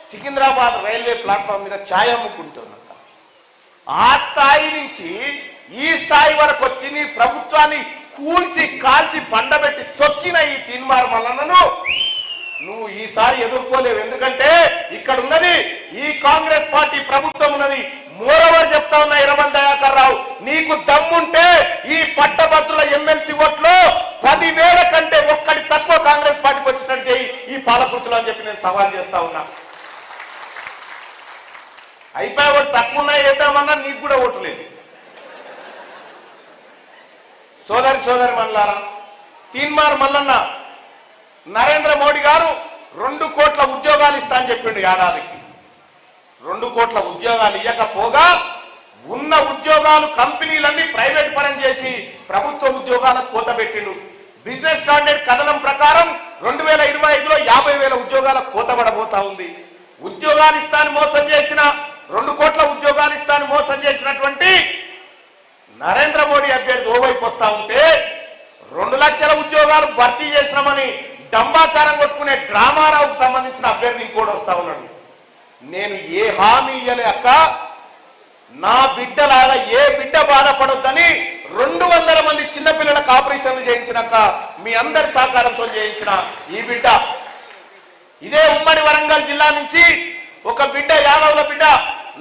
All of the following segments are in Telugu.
సికింద్రాబాద్ రైల్వే ప్లాట్ఫామ్ మీద ఛాయ్ అమ్ముకుంటున్నాక ఆ స్థాయి నుంచి ఈ స్థాయి వరకు వచ్చి నీ ప్రభుత్వాన్ని కూల్చి కాల్చి పండబెట్టి తొక్కిన ఈ తీన్మార్ మల్లన్నను నువ్వు ఈసారి ఎదుర్కోలేవు. ఎందుకంటే ఇక్కడ ఉన్నది ఈ కాంగ్రెస్ పార్టీ ప్రభుత్వం ఉన్నది. మోరవర్ చెప్తా ఉన్నా ఇరవన్ దయాకర్ రావు, నీకు దమ్ముంటే ఈ పట్టభద్రుల ఎమ్మెల్సీ ఓట్లు 10,000 కంటే ఒక్కటి తక్కువ కాంగ్రెస్ పార్టీకి వచ్చినట్టు చేయి ఈ పాలకుర్తులు అని చెప్పి నేను సవాల్ చేస్తా ఉన్నా. అయిపోయా ఓటు తక్కువ ఉన్నాయి వేద్దామన్నా నీకు కూడా ఓటు లేదు. సోదరి మల్లారా, తీన్మార్ మల్లన్న నరేంద్ర మోడీ గారు 2 కోట్ల ఉద్యోగాలు ఇస్తా అని చెప్పిండు. ఏడాదికి 2 కోట్ల ఉద్యోగాలు ఇవ్వకపోగా ఉన్న ఉద్యోగాలు కంపెనీలన్నీ ప్రైవేట్ పరం చేసి ప్రభుత్వ ఉద్యోగాలకు కోత పెట్టిండు. బిజినెస్ స్టాండర్డ్ కథనం ప్రకారం 2025లో 50,000 ఉద్యోగాలకు కోత పడబోతా ఉంది. ఉద్యోగాలు ఇస్తాను మోసం చేసిన 2 కోట్ల ఉద్యోగాలు ఇస్తాను మోసం చేసినటువంటి నరేంద్ర మోడీ అభ్యర్థి ఓవైపు వస్తా ఉంటే 2 లక్షల ఉద్యోగాలు భర్తీ చేసినామని డంబాచారం కొట్టుకునే డ్రామారావుకు సంబంధించిన అభ్యర్థి ఇంకోటి వస్తా ఉన్నాడు. నేను ఏ హామీ ఇయ్యలే అక్క, నా బిడ్డలాగా ఏ బిడ్డ బాధపడొద్దని 200 మంది చిన్నపిల్లలకు ఆపరేషన్లు చేయించినాక మీ అందరి సహకారంతో చేయించిన ఈ బిడ్డ, ఇదే ఉమ్మడి వరంగల్ జిల్లా నుంచి ఒక బిడ్డ, యాదవుల బిడ్డ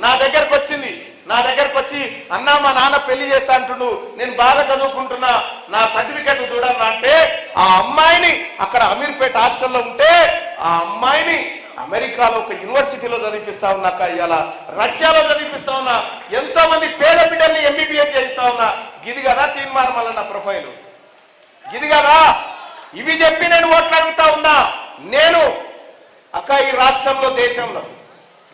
నా దగ్గరకు వచ్చింది. నా దగ్గరకు వచ్చి అన్నా మా నాన్న పెళ్లి చేస్తా అంటుండు, నేను బాగా చదువుకుంటున్నా, నా సర్టిఫికెట్ చూడాలి అంటే ఆ అమ్మాయిని అక్కడ అమీర్పేట హాస్టల్లో ఉంటే ఆ అమ్మాయిని అమెరికాలో ఒక యూనివర్సిటీలో చదివిపిస్తా ఉన్నాక, ఇవాళ రష్యాలో చదివిపిస్తా ఉన్నా, ఎంతో మంది పేద బిడ్డల్ని ఎంబీబీఎస్ చేయిస్తా ఉన్నా. గిది కదా తీన్మార్ మల్లన్న ప్రొఫైల్, గిది కదా. ఇవి చెప్పి నేను ఓట్లు అడుగుతా ఉన్నా. నేను అక్క ఈ రాష్ట్రంలో దేశంలో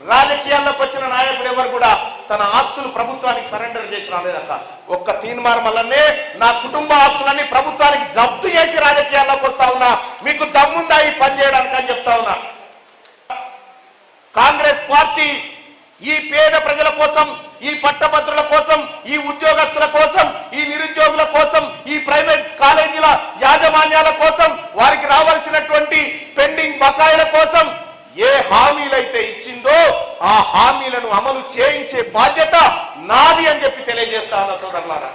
రాజకీయాల్లోకి వచ్చిన నాయకులు ఎవరు కూడా తన ఆస్తులు ప్రభుత్వానికి సరెండర్ చేసి రాలేదక్క. ఒక్క తీన్మార్ మల్లన్నే నా కుటుంబ ఆస్తులన్నీ ప్రభుత్వానికి జప్తు చేసి రాజకీయాల్లోకి వస్తా ఉన్నా. మీకు దమ్ముందా ఈ పని చేయడానికి అని చెప్తా ఉన్నా. కాంగ్రెస్ పార్టీ ఈ పేద ప్రజల కోసం, ఈ పట్టభద్రుల కోసం, ఈ ఉద్యోగస్తుల కోసం, ఈ నిరుద్యోగుల కోసం, ఈ ప్రైవేట్ కాలేజీల యాజమాన్యాల కోసం, వారికి రావాల్సినటువంటి పెండింగ్ బకాయిల కోసం ఏ హామీలైతే ఇచ్చిందో ఆ హామీలను అమలు చేయించే బాధ్యత నాది అని చెప్పి తెలియజేస్తా ఉన్నా సోదరులారా.